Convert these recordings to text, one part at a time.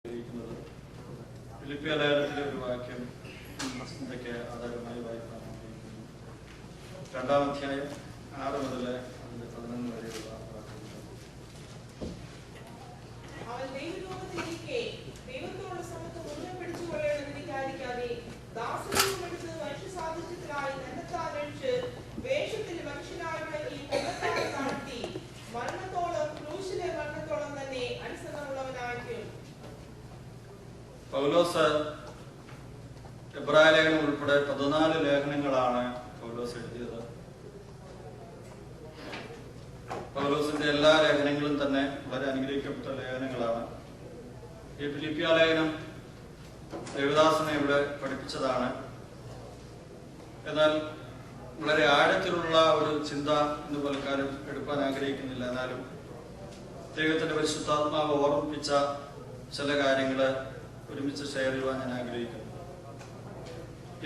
ഫിലിപ്പിയ ലേഖനത്തിലെ ഒരു വാക്യം ചിന്തയ്ക്ക് ആധാരമായി വായിക്കാൻ രണ്ടാം അധ്യായം 6 മുതൽ 11 വരെയുള്ള വാക്യങ്ങൾ. അവൻ ദൈവലോകത്തിലിരിക്കെ ദൈവത്തോട് സമത്വം മുറുകെ പിടിച്ചുകൊള്ളണമെന്ന് വിചാരിക്കാതെ ദാസരൂപമെടുത്ത് മനുഷ്യസാദൃശ്യത്തിലായി തന്നെത്താൻ അഴിച്ച് വേഷത്തിൽ മനുഷ്യനായി വിളങ്ങി തന്നെത്താൻ താഴ്ത്തി മരണത്തോളം ക്രൂശിലെ മരണത്തോളം തന്നെ അനുസരണമുള്ളവനായിരിക്കും. പൗലോസ് എബ്രായ ലേഖനം ഉൾപ്പെടെ 14 ലേഖനങ്ങളാണ് പൗലോസ് എഴുതിയത്. പൗലോസിന്റെ എല്ലാ ലേഖനങ്ങളും തന്നെ വളരെ അനുഗ്രഹിക്കപ്പെട്ട ലേഖനങ്ങളാണ്. ഈ ഫിലിപ്പിയ ലേഖനം ദേവദാസനെ ഇവിടെ പഠിപ്പിച്ചതാണ്. എന്നാൽ വളരെ ആഴത്തിലുള്ള ഒരു ചിന്ത ഇന്ന് പലക്കാരും എടുക്കാൻ ആഗ്രഹിക്കുന്നില്ല. എന്നാലും ദൈവത്തിന്റെ പരിശുദ്ധാത്മാവ് ഓർമ്മിപ്പിച്ച ചില കാര്യങ്ങൾ ഒരുമിച്ച് ഷെയർ ചെയ്യുവാൻ ഞാൻ ആഗ്രഹിക്കുന്നു.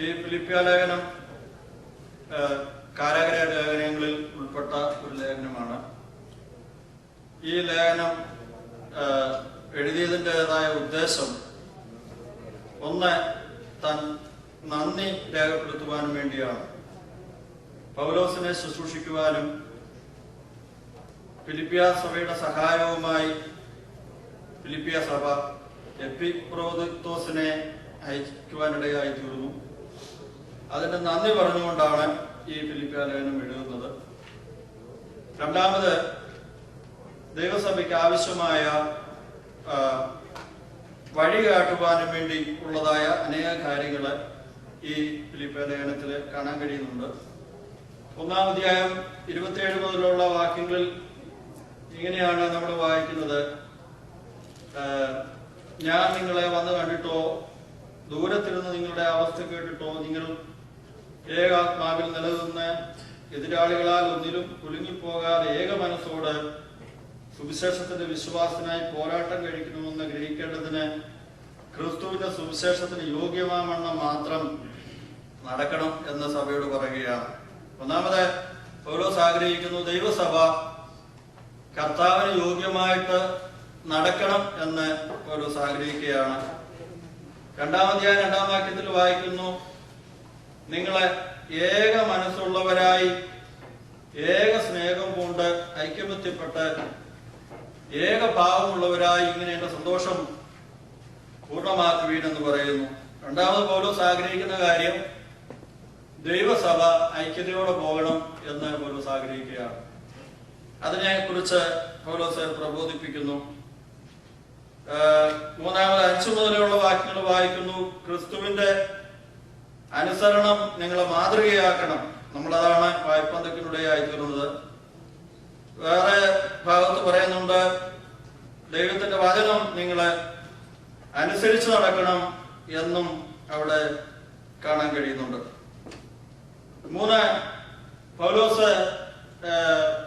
ഈ ഫിലിപ്പിയ ലേഖനം കാരാഗ്രഹ ലേഖനങ്ങളിൽ ഉൾപ്പെട്ട ഒരു ലേഖനമാണ്. ഈ ലേഖനം എഴുതിയതിൻ്റെതായ ഉദ്ദേശം ഒന്ന് താൻ നന്ദി രേഖപ്പെടുത്തുവാനും വേണ്ടിയാണ്. പൗലോസിനെ ശുശ്രൂഷിക്കുവാനും ഫിലിപ്പിയ സഭയുടെ സഹായവുമായി ഫിലിപ്പിയ സഭ എപ്പിഫ്രോദിത്തോസിനെ അയക്കുവാനിടയായി തീർന്നു. അതിന്റെ നന്ദി പറഞ്ഞുകൊണ്ടാണ് ഈ ഫിലിപ്പിയ ലേഖനം എഴുതുന്നത്. രണ്ടാമത് ദൈവസഭയ്ക്ക് ആവശ്യമായ വഴി കാട്ടുവാനും വേണ്ടി ഉള്ളതായ അനേക കാര്യങ്ങൾ ഈ ഫിലിപ്പിയ ലേഖനത്തിൽ കാണാൻ കഴിയുന്നുണ്ട്. 1-ാം അധ്യായം 27 മുതലുള്ള വാക്യങ്ങളിൽ ഇങ്ങനെയാണ് നമ്മൾ വായിക്കുന്നത്: ഞാൻ നിങ്ങളെ വന്ന് കണ്ടിട്ടോ ദൂരത്തിരുന്ന് നിങ്ങളുടെ അവസ്ഥ കേട്ടിട്ടോ നിങ്ങൾ ഏകാത്മാവിൽ നിലനിന്ന് എതിരാളികളാൽ ഒന്നിലും കുലുങ്ങിപ്പോകാതെ ഏക മനസ്സോട് സുവിശേഷത്തിന്റെ വിശ്വാസത്തിനായി പോരാട്ടം കഴിക്കണമെന്ന് ഗ്രഹിക്കേണ്ടതിന് ക്രിസ്തുവിന്റെ സുവിശേഷത്തിന് യോഗ്യമാവണ്ണം മാത്രം നടക്കണം എന്ന് സഭയോട് പറയുകയാണ്. ഒന്നാമത് പൗലോസ് ആഗ്രഹിക്കുന്നു ദൈവസഭ കർത്താവിന് യോഗ്യമായിട്ട് നടക്കണം എന്ന് പൗലോസ് ആഗ്രഹിക്കുകയാണ്. 2-ാം അധ്യായം 2-ാം വാക്യത്തിൽ വായിക്കുന്നു: നിങ്ങളെ ഏക മനസ്സുള്ളവരായി ഏക സ്നേഹം കൊണ്ട് ഐക്യമത്യപ്പെട്ട് ഏക ഭാവമുള്ളവരായി ഇങ്ങനെ എന്റെ സന്തോഷം പൂർണ്ണമാക്കുവീൻ എന്ന് പറയുന്നു. രണ്ടാമത് പൗലോസ് ആഗ്രഹിക്കുന്ന കാര്യം ദൈവസഭ ഐക്യതയോടെ പോകണം എന്ന് പൗലോസ് ആഗ്രഹിക്കുകയാണ്. അതിനെ കുറിച്ച് പൗലോസ് പ്രബോധിപ്പിക്കുന്നു. 3-ാമത് 5 മുതലുള്ള വാക്യങ്ങൾ വായിക്കുന്നു: ക്രിസ്തുവിന്റെ അനുസരണം നിങ്ങളെ മാതൃകയാക്കണം. നമ്മളതാണ് വായ്പന്തക്കിനിടയായി തീർന്നത്. വേറെ ഭാഗത്ത് പറയുന്നുണ്ട് ദൈവത്തിന്റെ വചനം നിങ്ങളെ അനുസരിച്ച് നടക്കണം എന്നും അവിടെ കാണാൻ കഴിയുന്നുണ്ട്. 3, പൗലോസ്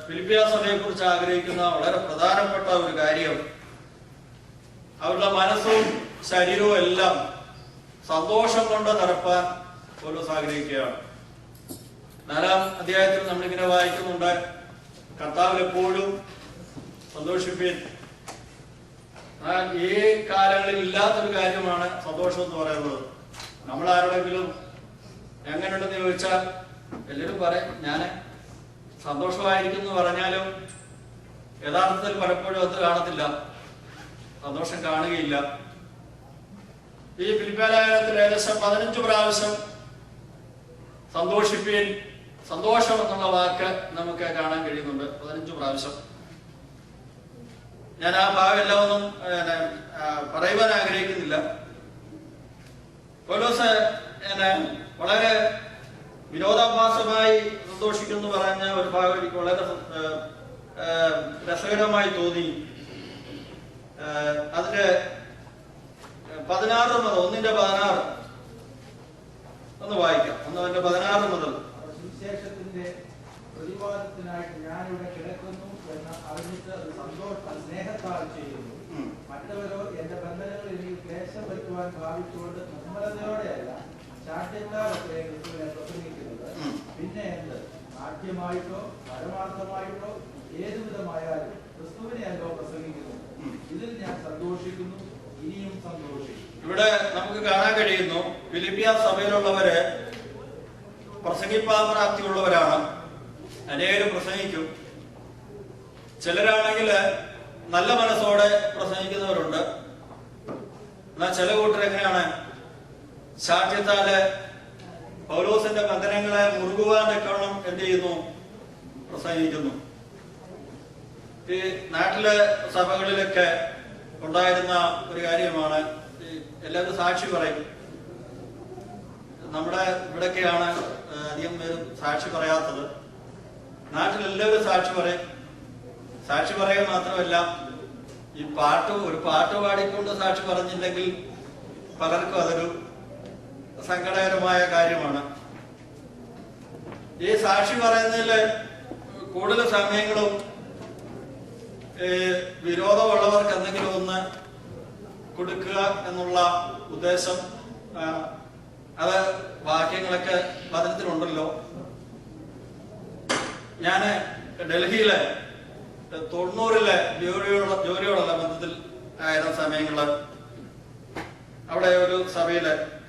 ഫിലിപ്പിയ സഭയെ കുറിച്ച് ആഗ്രഹിക്കുന്ന വളരെ പ്രധാനപ്പെട്ട ഒരു കാര്യം അവരുടെ മനസ്സും ശരീരവും എല്ലാം സന്തോഷം കൊണ്ട് നിറപ്പാൻ പൗലോസ് ആഗ്രഹിക്കുകയാണ്. 4-ാം അധ്യായത്തിൽ നമ്മളിങ്ങനെ വായിക്കുന്നുണ്ട്: കർത്താവിൽ എപ്പോഴും സന്തോഷിപ്പിൻ. ഈ കാലങ്ങളിൽ ഇല്ലാത്തൊരു കാര്യമാണ് സന്തോഷം എന്ന് പറയുന്നത്. നമ്മൾ ആരോടെങ്കിലും എങ്ങനെയുണ്ടെന്ന് ചോദിച്ചാൽ എല്ലാവരും പറയും ഞാൻ സന്തോഷമായിരിക്കും എന്ന് പറഞ്ഞാലും യഥാർത്ഥത്തിൽ പലപ്പോഴും അത് കാണത്തില്ല, സന്തോഷം കാണുകയില്ല. ഈ ഫിലിപ്പിയ ലേഖനത്തിൽ ഏകദേശം 15 പ്രാവശ്യം സന്തോഷിപ്പിൻ, സന്തോഷം എന്നുള്ള വാക്ക് നമുക്ക് കാണാൻ കഴിയുന്നുണ്ട്. 15 പ്രാവശ്യം. ഞാൻ ആ ഭാഗമെല്ലാം ഒന്നും പറയുവാൻ ആഗ്രഹിക്കുന്നില്ല. പൗലോസ് വളരെ വിരോധാഭാസമായി സന്തോഷിക്കുന്നു പറഞ്ഞ ഒരു ഭാഗം എനിക്ക് വളരെ രസകരമായി തോന്നി. അതിന്റെ 16 മുതൽ 1-16 ഒന്ന് വായിക്കാം. 1-16 മുതൽ: സുവിശേഷത്തിന്റെ പ്രതിവാദത്തിനായിട്ട് ഞാനിവിടെ കിടക്കുന്നു എന്ന് അറിഞ്ഞിട്ട് സ്നേഹത്താൽ ചെയ്യുന്നു. മറ്റവരോ എന്റെ ബന്ധനങ്ങൾ എനിക്ക് ക്ലേശം വരുത്തുവാൻ ഭാവിച്ചുകൊണ്ട് നിർമ്മലതയോടെയല്ല ശാഠ്യത്താൽ ക്രിസ്തുവിനെ പ്രസംഗിക്കുന്നത്. പിന്നെ എന്ത് നാട്യമായിട്ടോ പരമാർത്ഥമായിട്ടോ ഏതുവിധമായാലും ക്രിസ്തുവിനെയല്ലോ പ്രസംഗിക്കുന്നത്. ഇതിൽ ഞാൻ സന്തോഷിക്കുന്നു. ഇനിയും ഇവിടെ നമുക്ക് കാണാൻ കഴിയുന്നു, ഫിലിപ്പിയ സഭയിലുള്ളവര് പ്രസംഗിപ്പാൻ പ്രാപ്തിയുള്ളവരാണ്. അനേകം പ്രസംഗിക്കും. ചിലരാണെങ്കിൽ നല്ല മനസ്സോടെ പ്രസംഗിക്കുന്നവരുണ്ട്. എന്നാൽ ചില കൂട്ടർ എങ്ങനെയാണ്, ശാഠ്യത്താല് പൗലോസിന്റെ ബന്ധനങ്ങളെ മുറുകുവാൻ തക്കവണ്ണം എന്ത് ചെയ്യുന്നു, പ്രസംഗിക്കുന്നു. ഈ നാട്ടിലെ സഭകളിലൊക്കെ ഉണ്ടായിരുന്ന ഒരു കാര്യമാണ്, എല്ലാവരും സാക്ഷി പറയും. നമ്മുടെ ഇവിടൊക്കെയാണ് അധികം പേരും സാക്ഷി പറയാത്തത്. നാട്ടിലെല്ലാവരും സാക്ഷി പറയും. സാക്ഷി പറയുക മാത്രമല്ല, ഈ ഒരു പാട്ട് പാടിക്കൊണ്ട് സാക്ഷി പറഞ്ഞില്ലെങ്കിൽ പലർക്കും അതൊരു സങ്കടകരമായ കാര്യമാണ്. ഈ സാക്ഷി പറയുന്നതിൽ കൂടുതൽ സമയങ്ങളും വിരോധമുള്ളവർക്ക് എന്തെങ്കിലും ഒന്ന് കൊടുക്കുക എന്നുള്ള ഉദ്ദേശം, അത് വാക്യങ്ങളൊക്കെ വചനത്തിലുണ്ടല്ലോ. ഞാന് ഡൽഹിയിലെ 90-ലെ ജോലിയോടുള്ള ബന്ധത്തിൽ ആയിരുന്ന സമയങ്ങള് അവിടെ ഒരു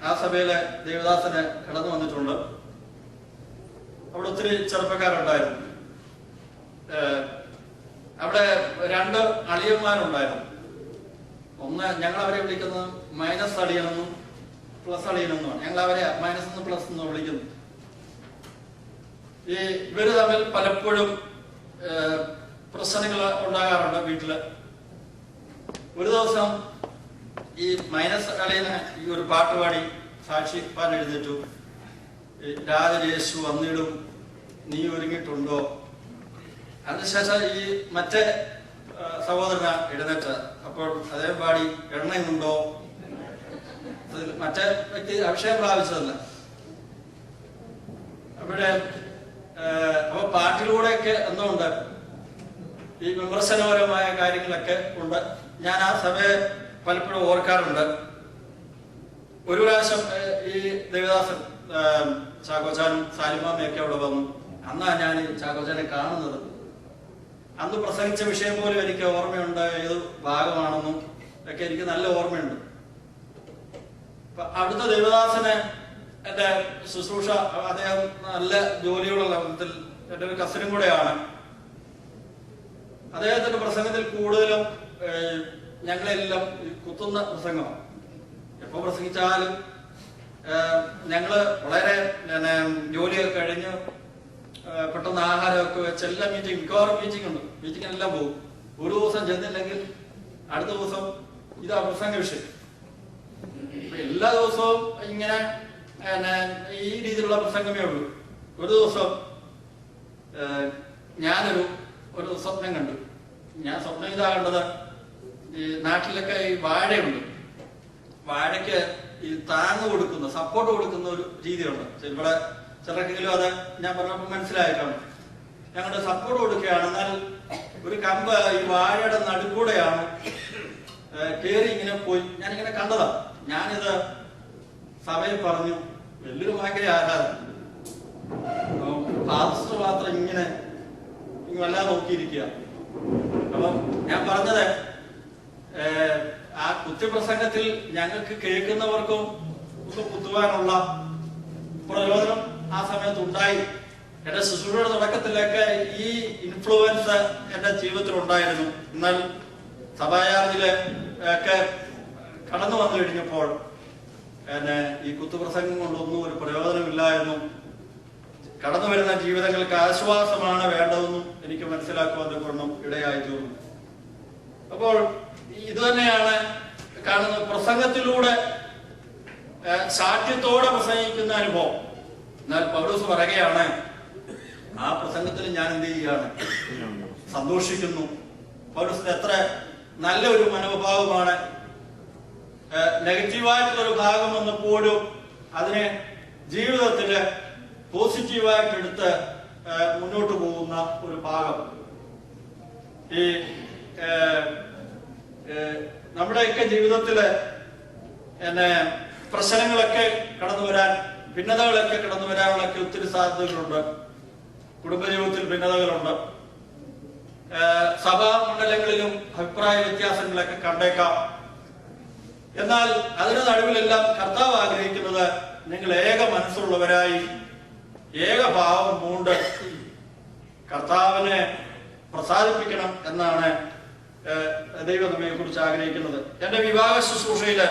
ആ സഭയിലെ ദേവദാസന് കടന്നു വന്നിട്ടുണ്ട്. അവിടെ ഒത്തിരി ചെറുപ്പക്കാരുണ്ടായിരുന്നു. അവിടെ 2 അളിയന്മാരുണ്ടായിരുന്നു. ഒന്ന് ഞങ്ങൾ അവരെ വിളിക്കുന്നത് മൈനസ് അളിയനെന്നും പ്ലസ് അളിയനെന്നുമാണ്. ഞങ്ങൾ അവരെ മൈനസ് എന്നും പ്ലസ് എന്നും വിളിക്കുന്നു. ഇവര് തമ്മിൽ പലപ്പോഴും പ്രശ്നങ്ങൾ ഉണ്ടാകാറുണ്ട് വീട്ടില്. ഒരു ദിവസം ഈ മൈനസ് അളിയന് ഈ ഒരു പാട്ട് പാടി സാക്ഷിപ്പാൻ എഴുന്നേറ്റു. രാജയേശു വന്നിടും, നീ ഒരുങ്ങിയിട്ടുണ്ടോ? അതിനുശേഷം ഈ മറ്റേ സഹോദരന എഴുന്നേറ്റ്. അപ്പോൾ അദ്ദേഹം പാടി, എണ്ണയുണ്ടോ? മറ്റേ വ്യക്തി അഭിഷേകം പ്രാപിച്ചതല്ല. അപ്പൊ പാട്ടിലൂടെയൊക്കെ എന്തുകൊണ്ട് ഈ വിമർശനപരമായ കാര്യങ്ങളൊക്കെ ഉണ്ട്. ഞാൻ ആ സഭയെ പലപ്പോഴും ഓർക്കാറുണ്ട്. ഒരു പ്രാവശ്യം ഈ ദേവദാസൻ ചാക്കോച്ചാനും സാലിമാമയൊക്കെ അവിടെ വന്നു. അന്നാ ഞാൻ ചാക്കോച്ചാനെ കാണുന്നത്. അന്ന് പ്രസംഗിച്ച വിഷയം പോലും എനിക്ക് ഓർമ്മയുണ്ട്, ഏത് ഭാഗമാണെന്നും ഒക്കെ എനിക്ക് നല്ല ഓർമ്മയുണ്ട്. അടുത്ത ദേവദാസന് എന്റെ ശുശ്രൂഷ, അദ്ദേഹം നല്ല ജോലിയുള്ള ബന്ധത്തിൽ എന്റെ ഒരു കസിനും കൂടെയാണ്. അദ്ദേഹത്തിന്റെ പ്രസംഗത്തിൽ കൂടുതലും ഞങ്ങളെല്ലാം കുത്തുന്ന പ്രസംഗമാണ്. എപ്പോ പ്രസംഗിച്ചാലും ഞങ്ങള് വളരെ ജോലിയൊക്കെ കഴിഞ്ഞ് പെട്ടെന്ന് ആഹാരമൊക്കെ വെച്ച് എല്ലാ മിക്കവാറും മീറ്റിങ്ങിനെല്ലാം പോകും. ഒരു ദിവസം ചെന്നില്ലെങ്കിൽ അടുത്ത ദിവസം ഇതാ പ്രസംഗ വിഷയം. എല്ലാ ദിവസവും ഇങ്ങനെ ഈ രീതിയിലുള്ള പ്രസംഗമേ ഉള്ളൂ. ഒരു ദിവസം ഞാനൊരു സ്വപ്നം കണ്ടു. ഞാൻ സ്വപ്നം ഇതാ കണ്ടത്, ഈ നാട്ടിലൊക്കെ ഈ വാഴയുണ്ട്. വാഴയ്ക്ക് ഈ താങ്ങ് കൊടുക്കുന്ന, സപ്പോർട്ട് കൊടുക്കുന്ന ഒരു രീതിയുണ്ട്. ഇവിടെ ചിലർക്കെങ്കിലും അത് ഞാൻ പറഞ്ഞപ്പോൾ മനസ്സിലായിട്ടാണ്. ഞങ്ങളുടെ സപ്പോർട്ട് കൊടുക്കുകയാണ്. എന്നാൽ ഒരു കമ്പ് ഈ വാഴയുടെ നടുക്കൂടെയാണ് കേറി ഇങ്ങനെ പോയി. ഞാനിങ്ങനെ കണ്ടതാ. ഞാനിത് സഭയിൽ പറഞ്ഞു. വലിയൊരു ഭയങ്കര ആരാധന. പാസ്റ്റർ മാത്രം ഇങ്ങനെ വല്ലാതെ നോക്കിയിരിക്കുക. അപ്പം ഞാൻ പറഞ്ഞത്, ആ കുത്തിപ്രസംഗത്തിൽ ഞങ്ങൾക്ക് കേൾക്കുന്നവർക്കും ഒക്കെ കുത്തുവാനുള്ള പ്രയോജനം ആ സമയത്ത് ഉണ്ടായി. എന്റെ ശുശ്രൂഷയുടെ തുടക്കത്തിലൊക്കെ ഈ ഇൻഫ്ലുവൻസ് എന്റെ ജീവിതത്തിൽ ഉണ്ടായിരുന്നു. എന്നാൽ സഭായാർജില് ഒക്കെ കടന്നു വന്നു കഴിഞ്ഞപ്പോൾ ഈ കുത്തുപ്രസംഗം കൊണ്ടൊന്നും ഒരു പ്രയോജനമില്ലായിരുന്നു. കടന്നു വരുന്ന ജീവിതങ്ങൾക്ക് ആശ്വാസമാണ് വേണ്ടതെന്നും എനിക്ക് മനസ്സിലാക്കുവാൻ കൊണ്ടും ഇടയായി തീർന്നു. അപ്പോൾ ഇത് തന്നെയാണ് കാണുന്നത്. പ്രസംഗത്തിലൂടെ സാക്ഷ്യത്തോടെ പ്രസംഗിക്കുന്ന അനുഭവം. എന്നാൽ പൗലോസ് പറയുകയാണ്, ആ പ്രസംഗത്തിൽ ഞാൻ എന്ത് ചെയ്യുകയാണ്? സന്തോഷിക്കുന്നു. പൗലോസിന് എത്ര നല്ലൊരു മനോഭാവമാണ്. നെഗറ്റീവായിട്ടുള്ളൊരു ഭാഗം വന്നപ്പോഴും അതിനെ ജീവിതത്തില് പോസിറ്റീവായിട്ട് എടുത്ത് മുന്നോട്ട് പോകുന്ന ഒരു ഭാഗം. ഈ നമ്മുടെയൊക്കെ ജീവിതത്തില് പ്രശ്നങ്ങളൊക്കെ കടന്നു വരാൻ, ഭിന്നതകളൊക്കെ കടന്നു വരാനുള്ളൊക്കെ ഒത്തിരി സാധ്യതകളുണ്ട്. കുടുംബജീവിതത്തിൽ ഭിന്നതകളുണ്ട്. സഭാ മണ്ഡലങ്ങളിലും അഭിപ്രായ വ്യത്യാസങ്ങളൊക്കെ കണ്ടേക്കാം. എന്നാൽ അതിന് നടുവിലെല്ലാം കർത്താവ് ആഗ്രഹിക്കുന്നത് നിങ്ങൾ ഏക മനസ്സുള്ളവരായി ഏകഭാവം പൂണ്ട് കർത്താവിനെ പ്രസാദിപ്പിക്കണം എന്നാണ് ദൈവം നമ്മെ കുറിച്ച് ആഗ്രഹിക്കുന്നത്. എന്റെ വിവാഹ ശുശ്രൂഷയില്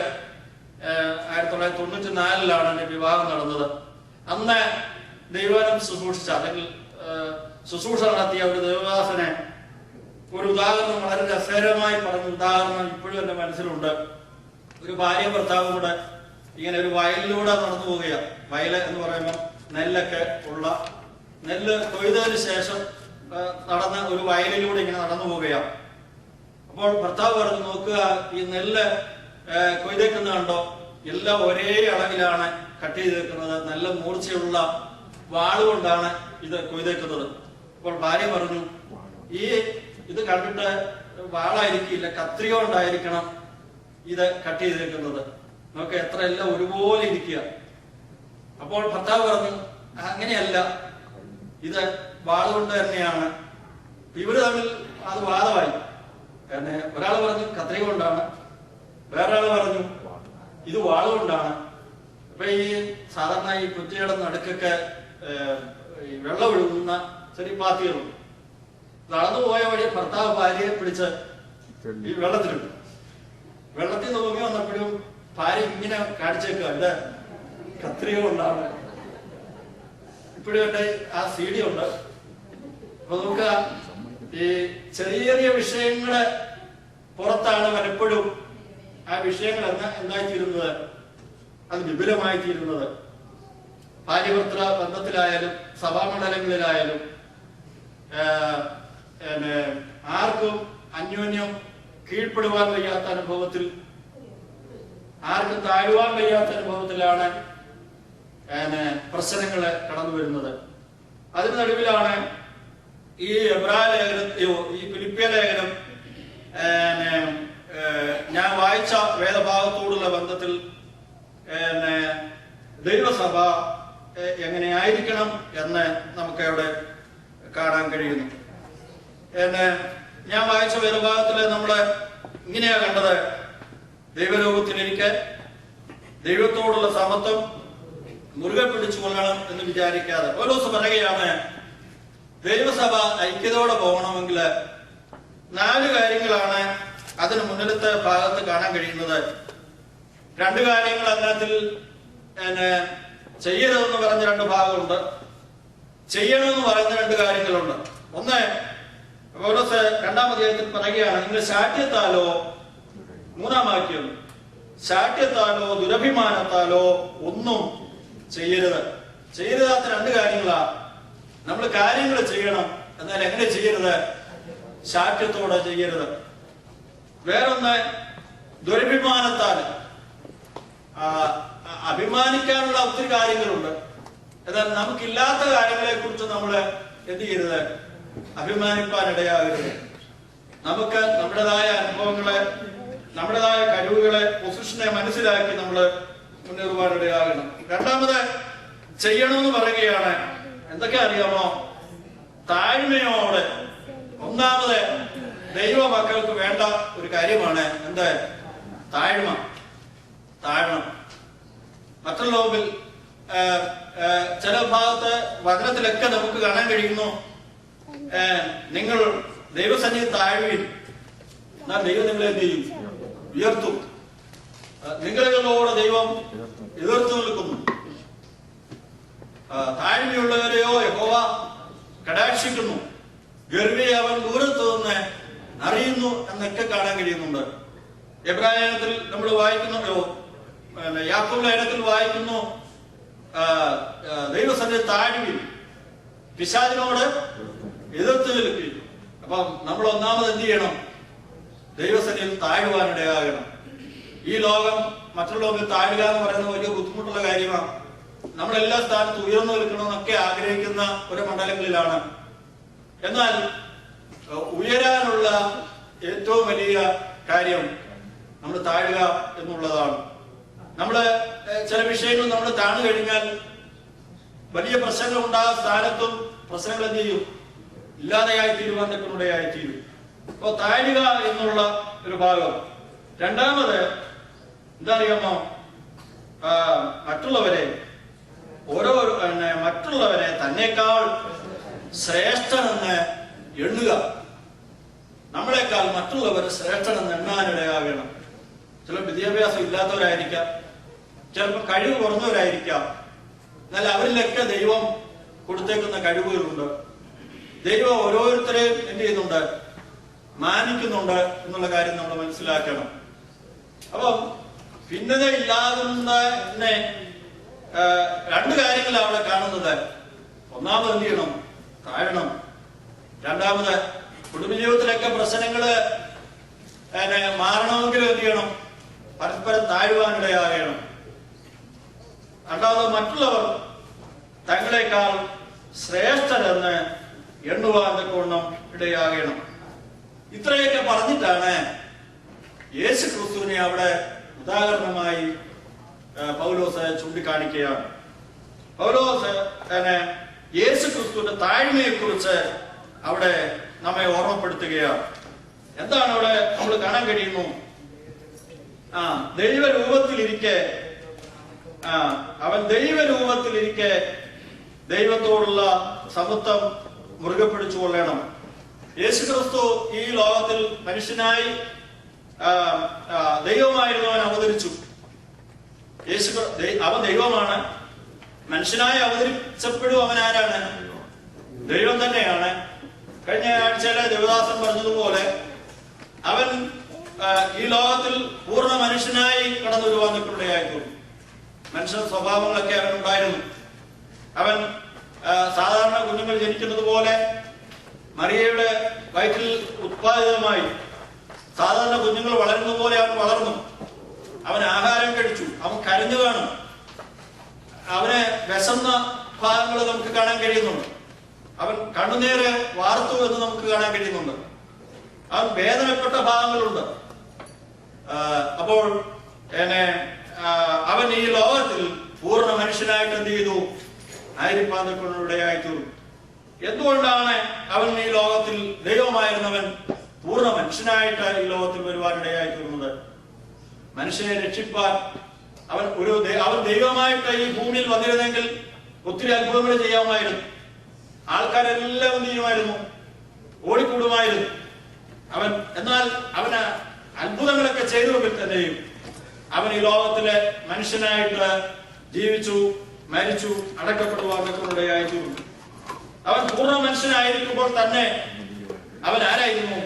1994 എന്റെ വിവാഹം നടന്നത്. അന്ന് ദൈവനം ശുശ്രൂഷിച്ച അല്ലെങ്കിൽ ശുശ്രൂഷ നടത്തിയ ഒരു ദേവദാസനെ ഒരു ഉദാഹരണം വളരെ രസകരമായി പറഞ്ഞ ഉദാഹരണം ഇപ്പോഴും എന്റെ മനസ്സിലുണ്ട്. ഒരു ഭാര്യ ഭർത്താവും കൂടെ ഇങ്ങനെ ഒരു വയലിലൂടെ നടന്നു പോവുകയാണ്. വയല് എന്ന് പറയുമ്പോൾ നെല്ലൊക്കെ ഉള്ള, നെല്ല് കൊയ്തതിന് ശേഷം നടന്ന ഒരു വയലിലൂടെ ഇങ്ങനെ നടന്നു പോവുകയാണ്. അപ്പോൾ ഭർത്താവ് പറഞ്ഞു, നോക്കുക, ഈ നെല്ല് കൊയ്തേക്കുന്ന കണ്ടോ, എല്ലാം ഒരേ അളവിലാണ് കട്ട് ചെയ്തേക്കുന്നത്, നല്ല മൂർച്ചയുള്ള വാളുകൊണ്ടാണ് ഇത് കൊയ്തേക്കുന്നത്. അപ്പോൾ ഭാര്യ പറഞ്ഞു, ഇത് കണ്ടിട്ട് വാളായിരിക്കില്ല, കത്രിക കൊണ്ടായിരിക്കണം ഇത് കട്ട് ചെയ്തേക്കുന്നത്, നമുക്ക് എത്ര എല്ലാം ഒരുപോലെ ഇരിക്കുക. അപ്പോൾ ഭർത്താവ് പറഞ്ഞു, അങ്ങനെയല്ല, ഇത് വാളുകൊണ്ട് തന്നെയാണ്. ഇവര് തമ്മിൽ അത് വാദമായി. ഒരാൾ പറഞ്ഞു കത്രിക കൊണ്ടാണ്, വേറൊരാൾ പറഞ്ഞു ഇത് വാളുകൊണ്ടാണ്. അപ്പൊ ഈ സാധാരണ ഈ കുറ്റിയുടെ നടുക്കൊക്കെ വെള്ളം ഒഴുകുന്ന ചെറിയ പാത്തികളുണ്ട്. നടന്നു പോയ വഴി ഭർത്താവ് ഭാര്യയെ പിടിച്ച് ഈ വെള്ളത്തിലിട്ടു. വെള്ളത്തിൽ നോക്കി വന്നപ്പോഴും ഭാര്യ ഇങ്ങനെ കാണിച്ചേക്കുക, ഇത് കത്രിക കൊണ്ടാണ്. ഇപ്പോഴും എന്റെ ആ CD ഉണ്ട്. അപ്പൊ നോക്കുക, ഈ ചെറിയ ചെറിയ വിഷയങ്ങള് പുറത്താണ് പലപ്പോഴും ആ വിഷയങ്ങൾ എന്തായിത്തീരുന്നത്, അത് വിപുലമായി തീരുന്നത്. ഭാര്യഭർത്തൃ ബന്ധത്തിലായാലും സഭാമണ്ഡലങ്ങളിലായാലും ആർക്കും അന്യോന്യം കീഴ്പ്പെടുവാൻ വയ്യാത്ത അനുഭവത്തിൽ, ആർക്കും താഴുവാൻ വയ്യാത്ത അനുഭവത്തിലാണ് പ്രശ്നങ്ങള് കടന്നു വരുന്നത്. അതിന് നടുവിലാണ് ഈ ഈ ഫിലിപ്പിയ ലേഖനം ഞാൻ വായിച്ച വേദഭാഗത്തോടുള്ള ബന്ധത്തിൽ ദൈവസഭ എങ്ങനെയായിരിക്കണം എന്ന് നമുക്ക് അവിടെ കാണാൻ കഴിയുന്നു. ഞാൻ വായിച്ച വേദഭാഗത്തില് നമ്മള് ഇങ്ങനെയാ കണ്ടത്, ദൈവലോകത്തിലിരിക്കെ ദൈവത്തോടുള്ള സമത്വം മുറുകെ പിടിച്ചു കൊള്ളണം എന്ന് വിചാരിക്കാതെ. പൗലോസ് പറയുകയാണ്, ദൈവസഭ ഐക്യതയോടെ പോകണമെങ്കിൽ 4 കാര്യങ്ങളാണ് അതിന് മുന്നിലത്തെ ഭാഗത്ത് കാണാൻ കഴിയുന്നത്. 2 കാര്യങ്ങൾ അതിനകത്തിൽ ചെയ്യരുതെന്ന് പറഞ്ഞ 2 ഭാഗമുണ്ട്, ചെയ്യണമെന്ന് പറയുന്ന 2 കാര്യങ്ങളുണ്ട്. ഒന്ന്, പൗലോസ് 2-ാം അധ്യായത്തിൽ പറയുകയാണ്, നിങ്ങൾ ശാഠ്യത്താലോ, 3-ാം വാക്യം, ശാഠ്യത്താലോ ദുരഭിമാനത്താലോ ഒന്നും ചെയ്യരുത്. ചെയ്യരുതാത്ത 2 കാര്യങ്ങളാ. നമ്മൾ കാര്യങ്ങൾ ചെയ്യണം, എന്നാൽ എങ്ങനെ ചെയ്യരുത്? ശാഠ്യത്തോടെ ചെയ്യരുത്. വേറൊന്ന്, ദുരഭിമാനത്താൽ. അഭിമാനിക്കാനുള്ള ഒത്തിരി കാര്യങ്ങളുണ്ട്, എന്നാൽ നമുക്കില്ലാത്ത കാര്യങ്ങളെ കുറിച്ച് നമ്മൾ എന്ത് ചെയ്യരുത്? അഭിമാനിപ്പാനിടയാകരുത്. നമുക്ക് നമ്മുടേതായ അനുഭവങ്ങളെ, നമ്മുടേതായ കഴിവുകളെ, പൊസിഷനെ മനസ്സിലാക്കി നമ്മൾ മുന്നേറുവാനിടയാകണം. 2-ാമത് ചെയ്യണമെന്ന് പറയുകയാണ്. എന്തൊക്കെ അറിയാമോ? താഴ്മയോടെ. 1-ാമത് ദൈവ മക്കൾക്ക് വേണ്ട ഒരു കാര്യമാണ് എന്ത്? താഴ്മ. താഴ്മ. മറ്റുള്ള മുമ്പിൽ ചില ഭാഗത്ത് വചനത്തിലൊക്കെ നമുക്ക് കാണാൻ കഴിയുന്നു, നിങ്ങൾ ദൈവസന്നിധി താഴ്വീൻ, എന്നാൽ ദൈവം നിങ്ങളെ എന്ത് ചെയ്യും? ഉയർത്തും. നിങ്ങളോട് ദൈവം എതിർത്തു നിൽക്കുന്നു. താഴ്മയുള്ളവരെയോ യഹോവ കടാക്ഷിക്കുന്നു, ഗർവിയെ അവൻ ദൂരത്ത് നിന്ന് അറിയുന്നു എന്നൊക്കെ കാണാൻ കഴിയുന്നുണ്ട്. എബ്രായ ലേഖനത്തിൽ നമ്മൾ വായിക്കുന്നു, യാക്കോബ് ലേഖനത്തിൽ വായിക്കുന്നു, ദൈവസന്നിധി താഴ്വീൻ, പിശാചിനോട് എതിർത്ത് നിൽക്കുകയും. അപ്പം നമ്മൾ ഒന്നാമത് എന്ത് ചെയ്യണം? ദൈവസന്നിധിയിൽ താഴുവാനിടയാകണം. ഈ ലോകം മറ്റുള്ളവരിൽ താഴുക എന്ന് പറയുന്നത് വലിയ ബുദ്ധിമുട്ടുള്ള കാര്യമാണ്. നമ്മളെല്ലാ സ്ഥാനത്തും ഉയർന്നു നിൽക്കണമെന്നൊക്കെ ആഗ്രഹിക്കുന്ന ഒരു മണ്ഡലങ്ങളിലാണ്. എന്നാൽ ഉയരാനുള്ള ഏറ്റവും വലിയ കാര്യം നമ്മൾ താഴുക എന്നുള്ളതാണ്. നമ്മള് ചില വിഷയങ്ങൾ നമ്മൾ താണു കഴിഞ്ഞാൽ വലിയ പ്രശ്നങ്ങൾ ഉണ്ടാകുന്ന സ്ഥാനത്തും പ്രശ്നങ്ങൾ എന്ത് ചെയ്യും? ഇല്ലാതെയായി തീരുവാൻ തക്കനുടയായി തീരും. അപ്പൊ താഴുക എന്നുള്ള ഒരു ഭാഗം. 2-ാമത് എന്താ അറിയാമോ? മറ്റുള്ളവരെ തന്നെക്കാൾ ശ്രേഷ്ഠനെന്ന് എണ്ണുക. നമ്മളെക്കാൾ മറ്റുള്ളവർ ശ്രേഷ്ഠനെന്ന് എണ്ണാനിടയാകണം. ചില വിദ്യാഭ്യാസം ഇല്ലാത്തവരായിരിക്കാം, ചിലപ്പോൾ കഴിവ് കുറഞ്ഞവരായിരിക്കാം. എന്നാൽ അവരിലൊക്കെ ദൈവം കൊടുത്തേക്കുന്ന കഴിവുകളുണ്ട്. ദൈവം ഓരോരുത്തരെയും എന്ത് ചെയ്യുന്നുണ്ട്? മാനിക്കുന്നുണ്ട് എന്നുള്ള കാര്യം നമ്മൾ മനസ്സിലാക്കണം. അപ്പം ഭിന്നതയില്ലാതെ തന്നെ രണ്ട് കാര്യങ്ങളാണ് അവിടെ കാണുന്നത്. ഒന്നാമത് എന്ത് ചെയ്യണം? താഴണം. രണ്ടാമത് കുടുംബജീവിതത്തിലൊക്കെ പ്രശ്നങ്ങള് മാറണമെങ്കിലും എന്ത് ചെയ്യണം? പരസ്പരം താഴുവാനിടയാകണം. രണ്ടാമത് മറ്റുള്ളവർ തങ്ങളെക്കാൾ ശ്രേഷ്ഠരെന്ന് എണ്ണുവാൻ കൊണ്ടും ഇടയാകണം. ഇത്രയൊക്കെ പറഞ്ഞിട്ടാണ് യേശു ക്രിസ്തുവിനെ അവിടെ ഉദാഹരണമായി പൗലോസ് ചൂണ്ടിക്കാണിക്കുകയാണ്. പൗലോസ് യേശു ക്രിസ്തുവിന്റെ താഴ്മയെ കുറിച്ച് അവിടെ നമ്മെ ഓർമ്മപ്പെടുത്തുകയാണ്. എന്താണ് അവിടെ നമ്മൾ കാണാൻ കഴിയുന്നു? അവൻ ദൈവരൂപത്തിലിരിക്കെ ദൈവത്തോടുള്ള സമത്വം മുറുകെ പിടിച്ചുകൊള്ളണം. യേശു ക്രിസ്തു ഈ ലോകത്തിൽ മനുഷ്യനായി ദൈവമായിരുന്നവൻ അവതരിച്ചു. അവൻ ദൈവമാണ്. മനുഷ്യനായി അവതരിച്ചപ്പോഴും അവൻ ആരാണ്? ദൈവം തന്നെയാണ്. കഴിഞ്ഞ ആഴ്ചയിലെ ദേവദാസൻ പറഞ്ഞതുപോലെ അവൻ ഈ ലോകത്തിൽ പൂർണ്ണ മനുഷ്യനായി കടന്നു വരുവാനിടയായിരുന്നു. മനുഷ്യ സ്വഭാവങ്ങളൊക്കെ അവനുണ്ടായിരുന്നു. അവൻ സാധാരണ കുഞ്ഞുങ്ങൾ ജനിക്കുന്നത് പോലെ മറിയയുടെ വയറ്റിൽ ഉത്പാദിതമായി സാധാരണ കുഞ്ഞുങ്ങൾ വളരുന്ന പോലെ അവൻ വളർന്നു. അവൻ ആഹാരം കഴിച്ചു. അവൻ കരഞ്ഞു കാണും. അവന് വിശന്ന ഭാഗങ്ങൾ നമുക്ക് കാണാൻ കഴിയുന്നുണ്ട്. അവൻ കണ്ണുനീര് വാർത്തു എന്ന് നമുക്ക് കാണാൻ കഴിയുന്നുണ്ട്. അവൻ വേദനപ്പെട്ട ഭാഗങ്ങളുണ്ട്. അപ്പോൾ അവൻ ഈ ലോകത്തിൽ പൂർണ്ണ മനുഷ്യനായിട്ട് എന്ത് ചെയ്തു? ആയിരിക്കാതിടയായി തീർന്നു. എന്തുകൊണ്ടാണ് അവൻ ഈ ലോകത്തിൽ ദൈവമായിരുന്നവൻ പൂർണ്ണ മനുഷ്യനായിട്ട് ഈ ലോകത്തിൽ വരുവാനിടയായി തീർന്നത്? മനുഷ്യനെ രക്ഷിപ്പാൻ അവൻ ദൈവമായിട്ട് ഈ ഭൂമിയിൽ വന്നിരുന്നെങ്കിൽ ഒത്തിരി അത്ഭുതങ്ങൾ ചെയ്യാമായിരുന്നു. ആൾക്കാരെല്ലാം എന്ത് ചെയ്യുമായിരുന്നു? ഓടിക്കൂടുമായിരുന്നു. എന്നാൽ അവന് അത്ഭുതങ്ങളൊക്കെ ചെയ്തുവെങ്കിൽ തന്നെയും അവൻ ഈ ലോകത്തിലെ മനുഷ്യനായിട്ട് ജീവിച്ചു, മരിച്ചു, അടക്കപ്പെടുവാനിടയായി തീർന്നു. അവൻ പൂർണ്ണ മനുഷ്യനായിരിക്കുമ്പോൾ തന്നെ അവൻ ആരായിരുന്നു?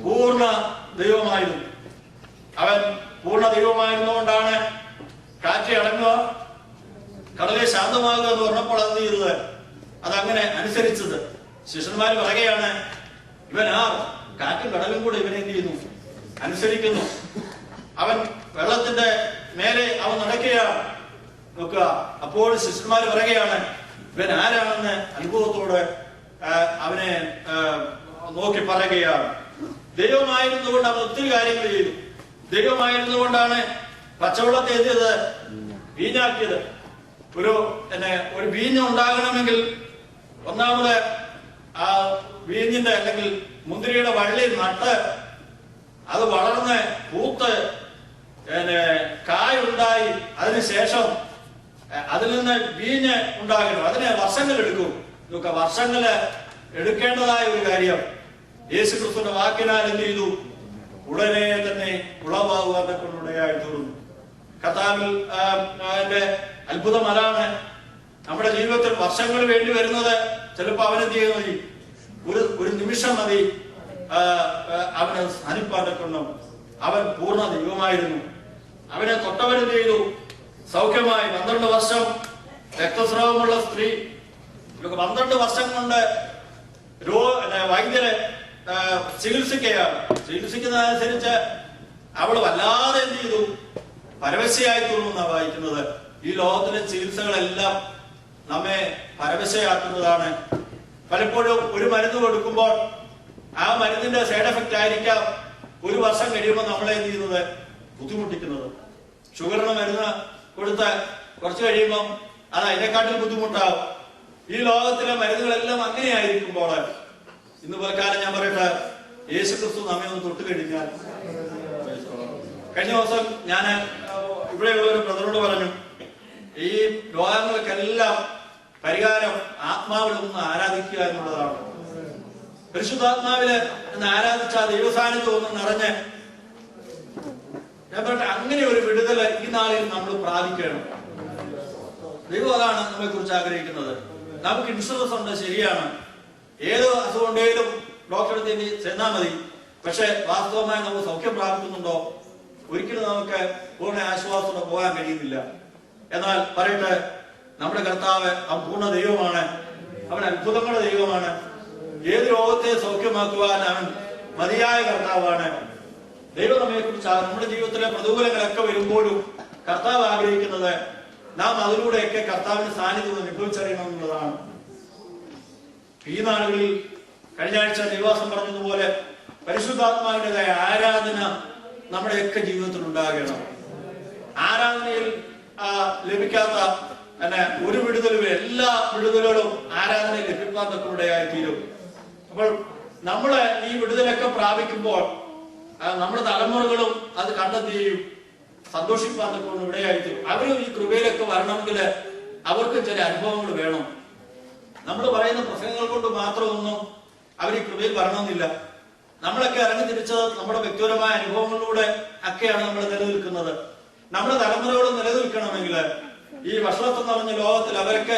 പൂർണ്ണ ദൈവമായിരുന്നു. അവൻ പൂർണ്ണ ദൈവമായിരുന്നുകൊണ്ടാണ് കാറ്റ് അടങ്ങുക, കടലെ ശാന്തമാകുക എന്ന് പറഞ്ഞപ്പോൾ അത് ചെയ്തത്, അതങ്ങനെ അനുസരിച്ചത്. ശിഷ്യന്മാർ പറയുകയാണ്, ഇവൻ കാറ്റും കടലും കൂടെ ഇവനെ എന്ത് ചെയ്യുന്നു? അനുസരിക്കുന്നു. അവൻ വെള്ളത്തിന്റെ മേലെ അവൻ നടക്കുകയാണ്. നോക്കുക, അപ്പോൾ ശിഷ്യന്മാർ പറയുകയാണ്, ഇവൻ ആരാണെന്ന് അനുഭവത്തോടെ അവനെ നോക്കി പറയുകയാണ്. ദൈവമായിരുന്നുകൊണ്ട് അവൻ ഒത്തിരി കാര്യങ്ങൾ ചെയ്തു. ദൈവമായിരുന്നുകൊണ്ടാണ് പച്ചവെള്ളത്തെ എന്ത് വീഞ്ഞാക്കിയത്. ഒരു വീഞ്ഞ് ഉണ്ടാകണമെങ്കിൽ ഒന്നാമത് ആ വീഞ്ഞിന്റെ അല്ലെങ്കിൽ മുന്തിരിയുടെ വള്ളി നട്ട് അത് വളർന്ന് പൂത്ത് കായുണ്ടായി അതിനുശേഷം അതിൽ നിന്ന് വീഞ്ഞ് ഉണ്ടാകണം. അതിന് വർഷങ്ങൾ എടുക്കും. ഇതൊക്കെ വർഷങ്ങള് എടുക്കേണ്ടതായ ഒരു കാര്യം. യേശു ക്രിസ്തുവിന്റെ വാക്കിനാൽ എന്ത് ചെയ്തു? ഉടനെ തന്നെ ഉളവാകുവാൻ കൊണ്ടിടയായി തീർന്നു. കർത്താവിൽ അത്ഭുതം അതാണ്. നമ്മുടെ ജീവിതത്തിൽ വർഷങ്ങൾ വേണ്ടി വരുന്നത് ചിലപ്പോൾ അവനെന്ത് ചെയ്യുന്നത് മതി, ഒരു നിമിഷം മതി അവന് സ്ഥാനിപ്പാൻ കൊണ്ടും. അവൻ പൂർണ്ണ ദൈവമായിരുന്നു. അവനെ തൊട്ടവരെന്ത് ചെയ്തു? സൗഖ്യമായി. 12 വർഷം രക്തസ്രാവമുള്ള സ്ത്രീ 12 വർഷം കൊണ്ട് വൈദ്യരെ ചികിത്സിക്കുകയാണ്. ചികിത്സിക്കുന്നതനുസരിച്ച് അവൾ വല്ലാതെ എന്ത് ചെയ്തു? പരവശയായി തീർന്നുവെന്നാണ് വായിക്കുന്നത്. ഈ ലോകത്തിലെ ചികിത്സകളെല്ലാം നമ്മെ പരവശയാക്കുന്നതാണ്. പലപ്പോഴും ഒരു മരുന്ന് കൊടുക്കുമ്പോൾ ആ മരുന്നിന്റെ സൈഡ് എഫക്റ്റ് ആയിരിക്കാം 1 വർഷം കഴിയുമ്പോൾ നമ്മളെ എന്ത് ചെയ്യുന്നത്? ബുദ്ധിമുട്ടിക്കുന്നത്. ഷുഗറിന് മരുന്ന് കൊടുത്ത് കുറച്ച് കഴിയുമ്പം അത് അതിനെക്കാട്ടിൽ ബുദ്ധിമുട്ടാവും. ഈ ലോകത്തിലെ മരുന്നുകളെല്ലാം അങ്ങനെയായിരിക്കുമ്പോൾ ഇന്ന് പോലക്കാലം ഞാൻ പറയട്ടെ, യേശു ക്രിസ്തു നമ്മെ ഒന്ന് തൊട്ട് കഴിഞ്ഞാൽ. കഴിഞ്ഞ ദിവസം ഞാൻ ഇവിടെയുള്ള ഒരു ബ്രദറോട് പറഞ്ഞു, ഈ രോഗങ്ങൾക്കെല്ലാം പരിഹാരം ആത്മാവിൽ നിന്ന് ആരാധിക്കുക എന്നുള്ളതാണ്. പരിശുദ്ധാത്മാവില് നിന്ന് ആരാധിച്ച ദൈവസാന്നിധ്യം ഒന്ന് നിറഞ്ഞ് ഞാൻ പറയട്ടെ, അങ്ങനെ ഒരു വിടുതല് ഈ നാളിൽ നമ്മൾ പ്രാപിക്കണം. ദൈവം അതാണ് നമ്മെ കുറിച്ച് ആഗ്രഹിക്കുന്നത്. നമുക്ക് ഇൻഷുറൻസ് ഉണ്ട്, ശരിയാണ്, ഏത് അസുഖം ഉണ്ടെങ്കിലും ഡോക്ടറെ തേടി ചെന്നാൽ മതി. പക്ഷെ വാസ്തവമായി നമുക്ക് സൗഖ്യം പ്രാപിക്കുന്നുണ്ടോ? ഒരിക്കലും നമുക്ക് പൂർണ്ണ ആശ്വാസത്തോടെ പോകാൻ കഴിയുന്നില്ല. എന്നാൽ പറയട്ടെ, നമ്മുടെ കർത്താവ് അവൻ പൂർണ്ണ ദൈവമാണ്, അവൻ അത്ഭുതങ്ങളുടെ ദൈവമാണ്. ഏത് രോഗത്തെ സൗഖ്യമാക്കുവാൻ അവൻ മതിയായ കർത്താവാണ്. ദൈവം നമ്മെ കുറിച്ച് നമ്മുടെ ജീവിതത്തിലെ പ്രതികൂലങ്ങളൊക്കെ വരുമ്പോഴും കർത്താവ് ആഗ്രഹിക്കുന്നത് നാം അതിലൂടെയൊക്കെ കർത്താവിന്റെ സാന്നിധ്യം അനുഭവിച്ചറിയണം എന്നുള്ളതാണ്. ഈ നാളുകളിൽ കഴിഞ്ഞ ആഴ്ച നിവാസം പറഞ്ഞതുപോലെ പരിശുദ്ധാത്മാവിൻ്റെതായ ആരാധന നമ്മുടെയൊക്കെ ജീവിതത്തിൽ ഉണ്ടാകണം. ആരാധനയിൽ ലഭിക്കാത്ത ഒരു വിടുതലും എല്ലാ വിടുതലുകളും ആരാധനയിൽ ലഭിക്കാൻ തക്കമുടയായി തീരും. അപ്പോൾ നമ്മള് ഈ വിടുതലൊക്കെ പ്രാപിക്കുമ്പോൾ നമ്മുടെ തലമുറകളും അത് കണ്ടെത്തുകയും സന്തോഷിപ്പാൻ തക്കമുള്ള ഇവിടെയായി തീരും. അവരും ഈ കൃപയിലൊക്കെ വരണമെങ്കിൽ അവർക്ക് ചില അനുഭവങ്ങൾ വേണം. നമ്മൾ പറയുന്ന പ്രസംഗങ്ങൾ കൊണ്ട് മാത്രമൊന്നും അവർ ഈ കൃപയിൽ വരണമെന്നില്ല. നമ്മളൊക്കെ ഇറങ്ങി തിരിച്ചത് നമ്മുടെ വ്യക്തിപരമായ അനുഭവങ്ങളിലൂടെ ഒക്കെയാണ് നമ്മൾ നിലനിൽക്കുന്നത്. നമ്മുടെ തലമുറകൾ നിലനിൽക്കണമെങ്കിൽ, ഈ വഷളത്വം നിറഞ്ഞ ലോകത്തിൽ അവരൊക്കെ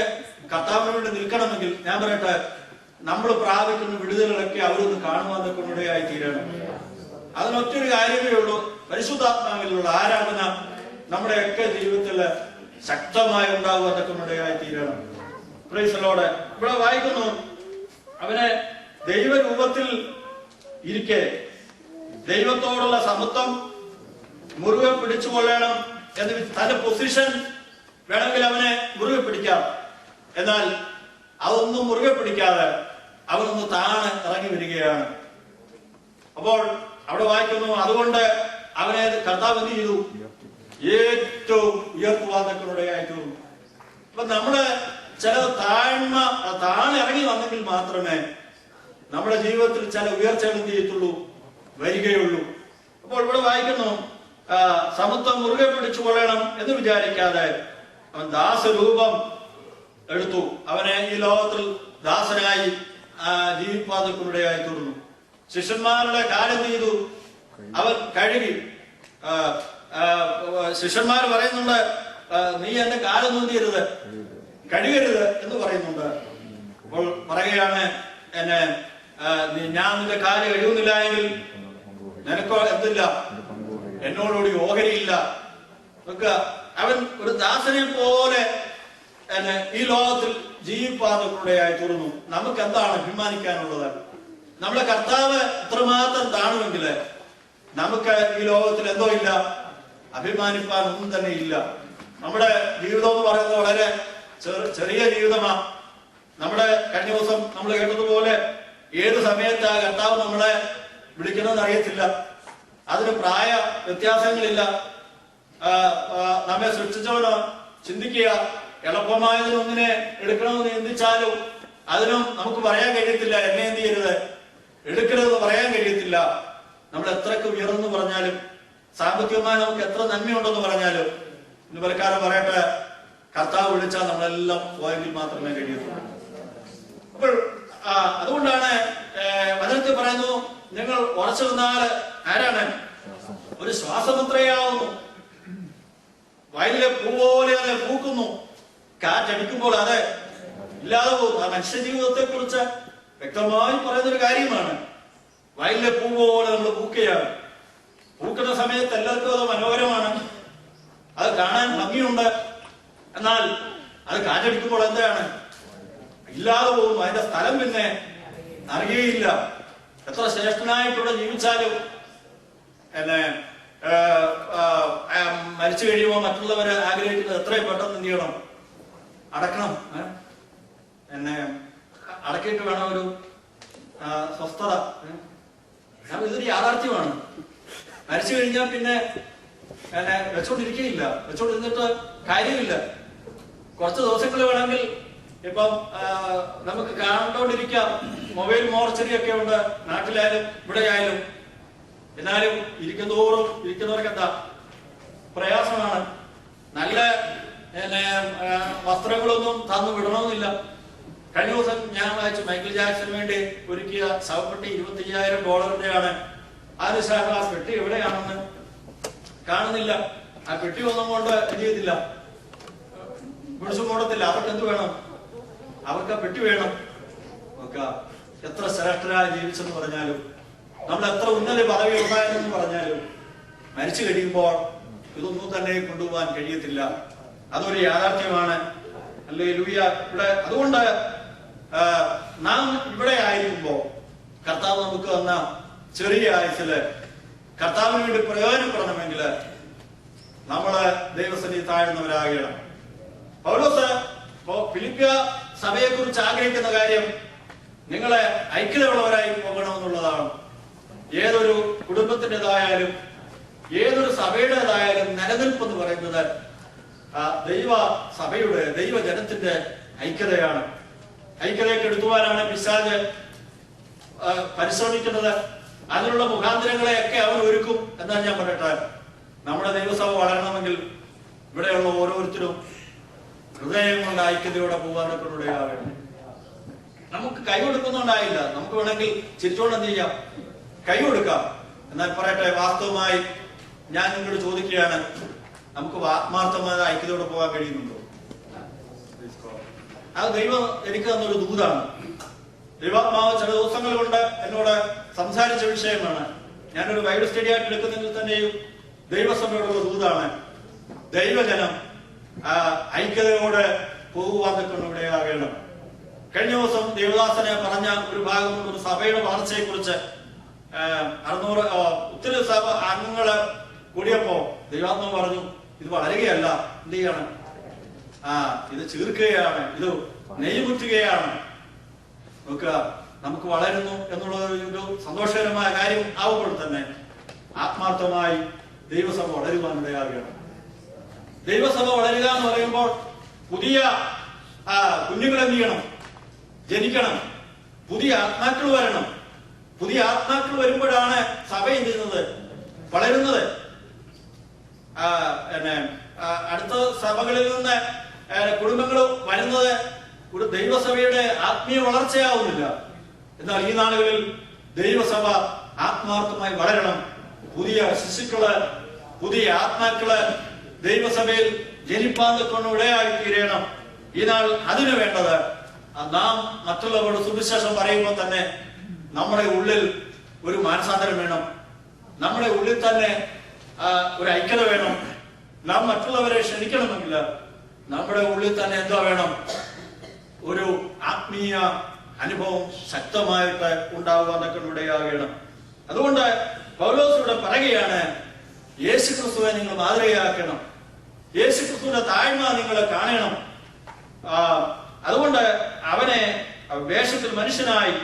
കർത്താവിന് വേണ്ടി നിൽക്കണമെങ്കിൽ, ഞാൻ പറയട്ടെ, നമ്മൾ പ്രാപിക്കുന്ന വിടുതലുകളൊക്കെ അവരൊന്ന് കാണുവാനൊക്കെ ഇടയായി തീരണം. അതിനൊറ്റൊരു കാര്യമേ ഉള്ളൂ, പരിശുദ്ധാത്മാവിലുള്ള ആരാധന നമ്മുടെയൊക്കെ ജീവിതത്തിൽ ശക്തമായി ഉണ്ടാകുവാനൊക്കെ ഇടയായി തീരണം. Praise the Lord. ഇവിടെ വായിക്കുന്നു, അവനെ ദൈവരൂപത്തിൽ ഇരിക്കെ ദൈവത്തോടുള്ള സമത്വം മുറുകെ പിടിച്ചുകൊള്ളണം എന്ന്. തന്റെ പൊസിഷൻ വേണമെങ്കിൽ അവനെ മുറുകെ പിടിക്കാം, എന്നാൽ അതൊന്നും മുറുകെ പിടിക്കാതെ അവനൊന്ന് താഴെ ഇറങ്ങി വരികയാണ്. അപ്പോൾ അവിടെ വായിക്കുന്നു, അതുകൊണ്ട് അവനെ കർത്താവ് എന്ത് ചെയ്തു? ഏറ്റവും ഉയർത്തുവാനൊക്കെയായി തീർന്നു. അപ്പൊ നമ്മള് ചില താഴെ ഇറങ്ങി വന്നെങ്കിൽ മാത്രമേ നമ്മുടെ ജീവിതത്തിൽ ചില ഉയർച്ചകൾ എന്ത് ചെയ്യത്തുള്ളൂ, വരികയുള്ളൂ. അപ്പോൾ ഇവിടെ വായിക്കുന്നു, സമത്വം മുറുകെ പിടിച്ചു കൊള്ളണം എന്ന് വിചാരിക്കാതെ അവൻ ദാസരൂപം എടുത്തു. അവനെ ഈ ലോകത്തിൽ ദാസനായി ജീവിപ്പാതക്കുടയായി തീർന്നു. ശിഷ്യന്മാരുടെ കാലം ചെയ്തു അവൻ കഴുകി. ശിഷ്യന്മാർ പറയുന്നുണ്ട്, നീ എന്റെ കാലം നീന്തരുത്, കഴുകരുത് എന്ന് പറയുന്നുണ്ട്. അപ്പോൾ പറയുകയാണ്, ഞാൻ നിന്റെ കാല് കഴിയുന്നില്ല എങ്കിൽ നിനക്കോ എന്തില്ല, എന്നോടുകൂടി ഓഹരിയില്ല. അവൻ ഒരു ദാസനെ പോലെ ഈ ലോകത്തിൽ ജീവിപ്പാതകളുടെയായി തീർന്നു. നമുക്ക് എന്താണ് അഭിമാനിക്കാനുള്ളത്? നമ്മളെ കർത്താവ് ഇത്രമാത്രം താണുമെങ്കിൽ നമുക്ക് ഈ ലോകത്തിൽ എന്തോ ഇല്ല, അഭിമാനിപ്പാൻ ഒന്നും തന്നെ ഇല്ല. നമ്മുടെ ജീവിതം എന്ന് പറയുന്നത് വളരെ ചെറിയ ജീവിതമാണ്. നമ്മുടെ കഴിഞ്ഞ ദിവസം നമ്മൾ കേട്ടതുപോലെ ഏത് സമയത്ത് ആ കർത്താവ് നമ്മളെ വിളിക്കണമെന്ന് അറിയത്തില്ല. അതിന് പ്രായ വ്യത്യാസങ്ങളില്ല. നമ്മെ സൃഷ്ടിച്ചവനോ ചിന്തിക്കുക, എളുപ്പമായതിനൊന്നിനെ എടുക്കണമെന്ന് ചിന്തിച്ചാലും അതിനും നമുക്ക് പറയാൻ കഴിയത്തില്ല, എന്നെ എന്ത് ചെയ്യരുത്, എടുക്കരുതെന്ന് പറയാൻ കഴിയത്തില്ല. നമ്മൾ എത്രയൊക്കെ ഉയർന്നു പറഞ്ഞാലും, സാമ്പത്തികമായി നമുക്ക് എത്ര നന്മയുണ്ടെന്ന് പറഞ്ഞാലും, ഇന്ന് പലക്കാലം പറയട്ടെ, കർത്താവ് വിളിച്ചാൽ നമ്മളെല്ലാം പോയെങ്കിൽ മാത്രമേ കഴിയത്തുള്ളൂ. അപ്പോൾ അതുകൊണ്ടാണ് വചനത്തിൽ പറയുന്നു, നിങ്ങൾ ഉറച്ചു നിന്നാൽ ആരാണ്? ഒരു ശ്വാസമുദ്രയാവുന്നു, വയലിലെ പൂ പോലെ അത് പൂക്കുന്നു, കാറ്റടിക്കുമ്പോൾ അത് ഇല്ലാതെ പോകുന്നു. ആ മനുഷ്യ ജീവിതത്തെ കുറിച്ച് വ്യക്തമായി പറയുന്നൊരു കാര്യമാണ്. വയലിലെ പൂ പോലെ നമ്മൾ പൂക്കുകയാണ്. പൂക്കുന്ന സമയത്ത് എല്ലാവർക്കും അത് മനോഹരമാണ്, അത് കാണാൻ ഭംഗിയുണ്ട്. എന്നാൽ അത് കാറ്റടിക്കുമ്പോൾ എന്താണ്? ഇല്ലാതെ പോകുന്നു. അതിന്റെ സ്ഥലം പിന്നെ അറിയുകയില്ല. എത്ര ശ്രേഷ്ഠനായിട്ടൂടെ ജീവിച്ചാലും മരിച്ചു കഴിയുമ്പോൾ മറ്റുള്ളവരെ ആഗ്രഹിക്കുന്നത് എത്രയും പെട്ടെന്ന് എന്ത് ചെയ്യണം, അടക്കണം. അടക്കിയിട്ട് വേണം ഒരു സ്വസ്ഥത. ഇതൊരു യാഥാർത്ഥ്യമാണ്. മരിച്ചു കഴിഞ്ഞാൽ പിന്നെ വെച്ചോണ്ടിരിക്കുകയില്ല, വെച്ചോണ്ടിരുന്നിട്ട് കാര്യമില്ല. കുറച്ച് ദിവസങ്ങൾ വേണമെങ്കിൽ ഇപ്പം നമുക്ക് കണ്ടോണ്ടിരിക്കാം. മൊബൈൽ മോർച്ചറി ഒക്കെ ഉണ്ട്, നാട്ടിലായാലും ഇവിടെ ആയാലും. എന്നാലും ഇരിക്കുന്നവർക്ക് എന്താ പ്രയാസമാണ്. വസ്ത്രങ്ങളൊന്നും തന്നു വിടണമെന്നില്ല. കഴിഞ്ഞ ദിവസം ഞാൻ വായിച്ചു മൈക്കിൾ ജാക്സന് വേണ്ടി ഒരുക്കിയ ശവപ്പെട്ടി $25,000 ആരുശാഖ ആ പെട്ടി എവിടെയാണെന്ന് കാണുന്നില്ല. ആ പെട്ടി ഒന്നും കൊണ്ട് എന്ത് ചെയ്തില്ല, പിടിച്ചു മൂടത്തില്ല. അവർക്ക് എന്ത് വേണം? അവർക്ക് ആ പെട്ടി വേണം. നോക്കുക, എത്ര ശ്രേഷ്ഠരായി ജീവിച്ചെന്ന് പറഞ്ഞാലും, നമ്മൾ എത്ര ഉന്നത പദവി ഉണ്ടായെന്ന് പറഞ്ഞാലും, മരിച്ചു കഴിയുമ്പോൾ ഇതൊന്നും തന്നെ കൊണ്ടുപോകാൻ കഴിയത്തില്ല. അതൊരു യാഥാർത്ഥ്യമാണ്. ഹല്ലേലൂയ. ഇവിടെ അതുകൊണ്ട് നാം ഇവിടെ ആയിരിക്കുമ്പോ കർത്താവ് നമുക്ക് വന്ന ചെറിയ ആയുസ്സില് കർത്താവിന് വേണ്ടി പ്രയോജനപ്പെടണമെങ്കിൽ നമ്മള് ദൈവസന്നിധി താഴ്ന്നവരാകണം. പൗലോസ് ഫിലിപ്പിയ സഭയെ കുറിച്ച് ആഗ്രഹിക്കുന്ന കാര്യം നിങ്ങളെ ഐക്യതയുള്ളവരായി പോകണമെന്നുള്ളതാണ്. ഏതൊരു കുടുംബത്തിൻ്റെതായാലും ഏതൊരു സഭയുടേതായാലും നിലനിൽപ്പെന്ന് പറയുന്നത് ദൈവ സഭയുടെ ദൈവജനത്തിന്റെ ഐക്യതയാണ്. ഐക്യതയെ കെടുത്തുവാനാണ് പിശാച് പരിശ്രമിക്കുന്നത്. അതിനുള്ള മുഖാന്തരങ്ങളെയൊക്കെ അവൻ ഒരുക്കും എന്നാണ് ഞാൻ പറയട്ടെ. നമ്മുടെ ദൈവസഭ വളരണമെങ്കിൽ ഇവിടെയുള്ള ഓരോരുത്തരും ഹൃദയം കൊണ്ട് ഐക്യതയോടെ പോകാനൊക്കെ ഇടയാകണം. നമുക്ക് കൈ കൊടുക്കുന്നുണ്ടായില്ല, നമുക്ക് വേണമെങ്കിൽ ചിരിച്ചോണ്ട് എന്ത് ചെയ്യാം, കൈ കൊടുക്കാം. എന്നാൽ പറയട്ടെ, വാസ്തവമായി ഞാൻ നിങ്ങളോട് ചോദിക്കുകയാണ്, നമുക്ക് ആത്മാർത്ഥമായ ഐക്യതയോടെ പോകാൻ കഴിയുന്നുണ്ടോ? അത് ദൈവം എനിക്ക് തന്നൊരു ദൂതാണ്. ദൈവാത്മാവ് ചില ദിവസങ്ങൾ കൊണ്ട് എന്നോട് സംസാരിച്ച വിഷയമാണ്. ഞാനൊരു ബൈബിൾ സ്റ്റഡി ആയിട്ട് എടുക്കുന്നതിൽ തന്നെയും ദൈവസഭയോടുള്ള ദൂതാണ്. ദൈവജനം ഐക്യതയോടെ പോകുവാൻ ഇവിടെയാകണം. കഴിഞ്ഞ ദിവസം ദേവദാസനെ പറഞ്ഞ ഒരു ഭാഗം ഒരു സഭയുടെ വളർച്ചയെ കുറിച്ച് 600 ഒത്തിരി സഭ അംഗങ്ങള് കൂടിയപ്പോ ദൈവാത്മാവ് പറഞ്ഞു, ഇത് വളരുകയല്ല, എന്ത് ചെയ്യാണ്, ഇത് ചീർക്കുകയാണ്, ഇത് നെയ്മുറ്റുകയാണ്. നോക്കുക, നമുക്ക് വളരുന്നു എന്നുള്ള ഒരു സന്തോഷകരമായ കാര്യം ആവുമ്പോൾ തന്നെ ആത്മാർത്ഥമായി ദൈവസഭ വളരുവാൻ ഇടയാകുകയാണ്. ദൈവസഭ വളരുക എന്ന് പറയുമ്പോൾ പുതിയ കുഞ്ഞുങ്ങൾ എന്ത് ചെയ്യണം, ജനിക്കണം. പുതിയ ആത്മാക്കൾ വരണം. പുതിയ ആത്മാക്കൾ വരുമ്പോഴാണ് സഭ എന്ത് ചെയ്യുന്നത്, വളരുന്നത്. അടുത്ത സഭകളിൽ നിന്ന് കുടുംബങ്ങൾ വരുന്നത് ഒരു ദൈവസഭയുടെ ആത്മീയ വളർച്ചയാവുന്നില്ല. എന്നാൽ ഈ നാളുകളിൽ ദൈവസഭ ആത്മാർത്ഥമായി വളരണം. പുതിയ ശിശുക്കള്, പുതിയ ആത്മാക്കള് ദൈവസഭയിൽ ജനിപ്പാൻ കൊണ്ട് ഇടയായി തീരണം. ഈ നാൾ അതിനു വേണ്ടത് നാം മറ്റുള്ളവരോട് സുവിശേഷം പറയുമ്പോൾ തന്നെ നമ്മുടെ ഉള്ളിൽ ഒരു മാനസാന്തരം വേണം. നമ്മുടെ ഉള്ളിൽ തന്നെ ഒരു ഐക്യത വേണം. നാം മറ്റുള്ളവരെ ക്ഷണിക്കണമെങ്കിൽ നമ്മുടെ ഉള്ളിൽ തന്നെ എന്താ വേണം, ഒരു ആത്മീയ അനുഭവം ശക്തമായിട്ട് ഉണ്ടാവുക ഇടയാകണം. അതുകൊണ്ട് പൗലോസ് ഇവിടെ പറയുകയാണ്, യേശുക്രിസ്തുവെ നിങ്ങൾ മാതൃകയാക്കണം. യേശുക്രിസ്തുവിന്റെ താഴ്മ നിങ്ങൾ കാണണം. അതുകൊണ്ട് അവനെ വേഷത്തിൽ മനുഷ്യനായി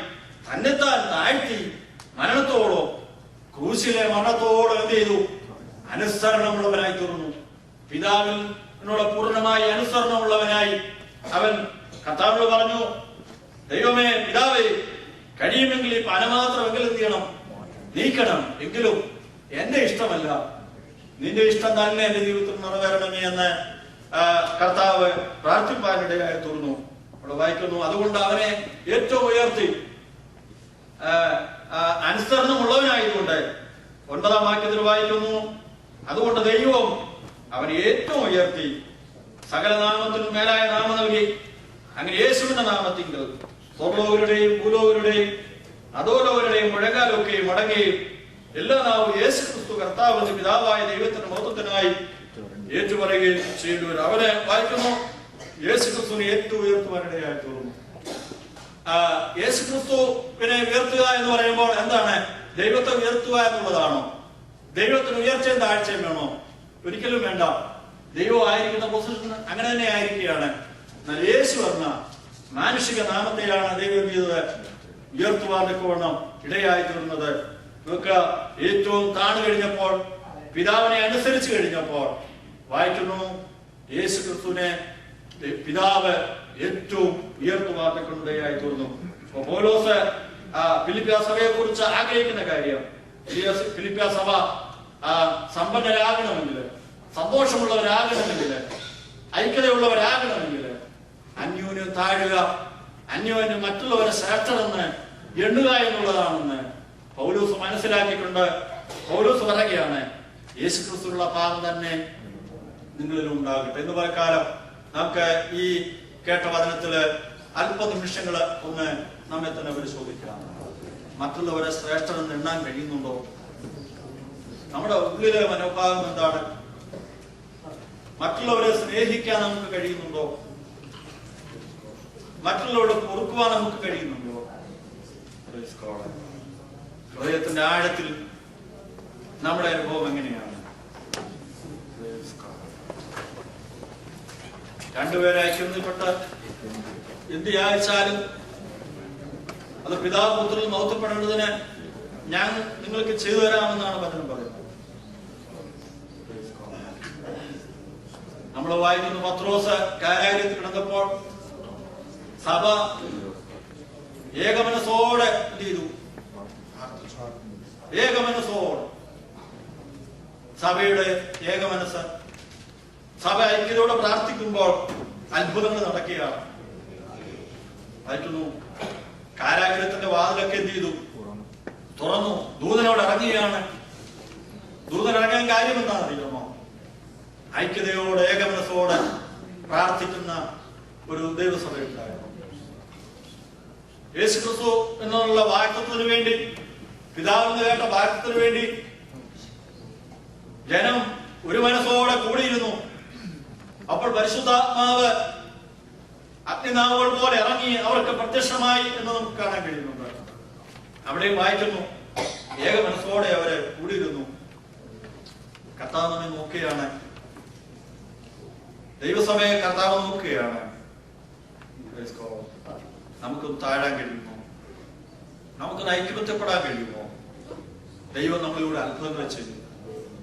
തന്നെത്താൻ താഴ്ത്തി മരണത്തോടോ, ക്രൂശിലെ മരണത്തോടോ എന്ത് ചെയ്തു, അനുസരണമുള്ളവനായി തീർന്നു. പിതാവിനോട് പൂർണ്ണമായി അനുസരണമുള്ളവനായി അവൻ കർത്താവിനോട് പറഞ്ഞു, ദൈവമേ പിതാവേ, കഴിയുമെങ്കിൽ ഈ പാനമാത്രമെങ്കിലും എന്ത് ചെയ്യണം, നീക്കണം. എങ്കിലും എന്റെ ഇഷ്ടമല്ല, നിന്റെ ഇഷ്ടം തന്നെ എന്റെ ജീവിതത്തിൽ നിറവേറണമേ എന്ന് കർത്താവ് പ്രാർത്ഥിപ്പാനിടയായി തീർന്നു. അവിടെ വായിക്കുന്നു, അതുകൊണ്ട് അവനെ ഏറ്റവും ഉയർത്തി അനുസരണമുള്ളവനായതുകൊണ്ട് 9-ാം വാക്യത്തിൽ വായിക്കുന്നു, അതുകൊണ്ട് ദൈവം അവനെ ഏറ്റവും ഉയർത്തി സകല നാമത്തിനും മേലായ നാമം നൽകി. അങ്ങനെ യേശുവിന്റെ നാമത്തിങ്കൽ സ്വർലോകരുടെയും ഭൂലോകരുടെയും അധോലോകരുടെയും മുഴങ്കാലൊക്കെയും മടങ്ങുകയും എല്ലാ നാവും യേശു ക്രിസ്തു കർത്താവ് പിതാവായ ദൈവത്തിന്റെ മഹത്വത്തിനായി ഏറ്റുപറയുകയും ചെയ്യുന്നു. അവനെ വായിക്കുന്നു, യേശു ക്രിസ്തുവിനെ ഏറ്റവും ഉയർത്തുവാനിടയായി തീർന്നു. യേശു ക്രിസ്തുവിനെ ഉയർത്തുക എന്ന് പറയുമ്പോൾ എന്താണ്? ദൈവത്തെ ഉയർത്തുക എന്നുള്ളതാണോ? ദൈവത്തിന് ഉയർച്ചയും താഴ്ചയും വേണോ? ഒരിക്കലും വേണ്ട. ദൈവം ആയിരിക്കുന്ന പൊസിഷൻ അങ്ങനെ തന്നെ ആയിരിക്കുകയാണ്. എന്നാൽ യേശു എന്ന മാനുഷിക നാമത്തെയാണ് ദൈവം ചെയ്തത് ഉയർത്തുവാനൊക്കെ വേണം ഇടയായി തീർന്നത്. നമുക്ക് ഏറ്റവും താണു കഴിഞ്ഞപ്പോൾ, പിതാവിനെ അനുസരിച്ച് കഴിഞ്ഞപ്പോൾ വായിക്കുന്നു, യേശു ക്രിസ്തുവിനെ പിതാവ് ഏറ്റവും ഉയർത്തുവാനൊക്കെ തീർന്നു. പൗലോസ് ഫിലിപ്പിയ സഭയെ കുറിച്ച് ആഗ്രഹിക്കുന്ന കാര്യം, ഫിലിപ്പിയ സഭ സമ്പന്നരാകണമെങ്കിൽ, സന്തോഷമുള്ളവരാകണമെങ്കിൽ, ഐക്യതയുള്ളവരാകണമെങ്കിൽ അന്യോന്യം താഴുക, അന്യോന്യം മറ്റുള്ളവരെ ശ്രേഷ്ഠരെന്ന് എണ്ണുക എന്നുള്ളതാണെന്ന് പൗലോസ് മനസ്സിലാക്കിക്കൊണ്ട് പൗലോസ് പറയുകയാണ്, യേശുക്രിസ്തുവിനുള്ള പാപം തന്നെ നിങ്ങളിലും ഉണ്ടാകട്ടെ എന്ന് പറക്കാലം. നമുക്ക് ഈ കേട്ട വചനത്തില് അല്പനിമിഷങ്ങള് ഒന്ന് നമ്മെ തന്നെ പരിശോധിക്കാം. മറ്റുള്ളവരെ ശ്രേഷ്ഠരെന്ന് എണ്ണാൻ കഴിയുന്നുണ്ടോ? നമ്മുടെ ഉള്ളിലെ മനോഭാവം എന്താണ്? മറ്റുള്ളവരെ സ്നേഹിക്കാൻ നമുക്ക് കഴിയുന്നുണ്ടോ? മറ്റുള്ളവരെ പൊറുക്കുവാൻ നമുക്ക് കഴിയുന്നുണ്ടോ? ഹൃദയത്തിന്റെ ആഴത്തിൽ നമ്മുടെ അനുഭവം എങ്ങനെയാണ്? രണ്ടുപേരെ ഐക്യപ്പെട്ട് എന്ത് യാചിച്ചാലും അത് പിതാവ് പുത്രൻ മഹത്വപ്പെടേണ്ടതിന് ഞാൻ നിങ്ങൾക്ക് ചെയ്തു തരാമെന്നാണ് വചനം പറയുന്നത്. നമ്മൾ വായിക്കുന്ന പത്രോസ് കാരാഗ്രഹത്തിൽ കിടന്നപ്പോൾ സഭ ഏകമനസ്സോടെ എന്ത് ചെയ്തു? ഏകമനസ്സോടെ സഭയുടെ ഏകമനസ്, സഭ ഐക്യതയോടെ പ്രാർത്ഥിക്കുമ്പോൾ അത്ഭുതങ്ങൾ നടക്കുകയാണ്. വായിക്കുന്നു, കാരാഗ്രഹത്തിന്റെ വാതിലൊക്കെ എന്ത് ചെയ്തു? തുറന്നു. ദൂതനോട് ഇറങ്ങുകയാണ്. ദൂതൻ ഇറങ്ങാൻ കാര്യം എന്താണെന്ന് അറിയാമോ? ഐക്യതയോടെ ഏകമനസ്സോടെ പ്രാർത്ഥിക്കുന്ന ഒരു ദൈവസഭയുണ്ടായിരുന്നു. യേശുക്രിസ്തു എന്നുള്ള വാഗ്ദത്തത്തിന് വേണ്ടി, പിതാവിന് കേട്ട വാഗ്ദത്തത്തിന് വേണ്ടി ജനം ഒരു മനസ്സോടെ കൂടിയിരുന്നു. അപ്പോൾ പരിശുദ്ധാത്മാവ് അഗ്നിനാവുകൾ പോലെ ഇറങ്ങി അവർക്ക് പ്രത്യക്ഷമായി എന്ന് നമുക്ക് കാണാൻ കഴിയുന്നുണ്ട്. അവിടെയും വായിക്കുന്നു, ഏക മനസ്സോടെ അവര് കൂടിയിരുന്നു. കർത്താവ് നമ്മെ നോക്കുകയാണ്. ദൈവസഭയെ കർത്താവ് നോക്കുകയാണ്. നമുക്കൊന്ന് താഴാൻ കഴിയുമോ? നമുക്കൊന്ന് ഐക്യപ്പെടാൻ കഴിയുമോ? ദൈവം നമ്മളിലൂടെ അത്ഭുതങ്ങൾ ചെയ്യുന്നു.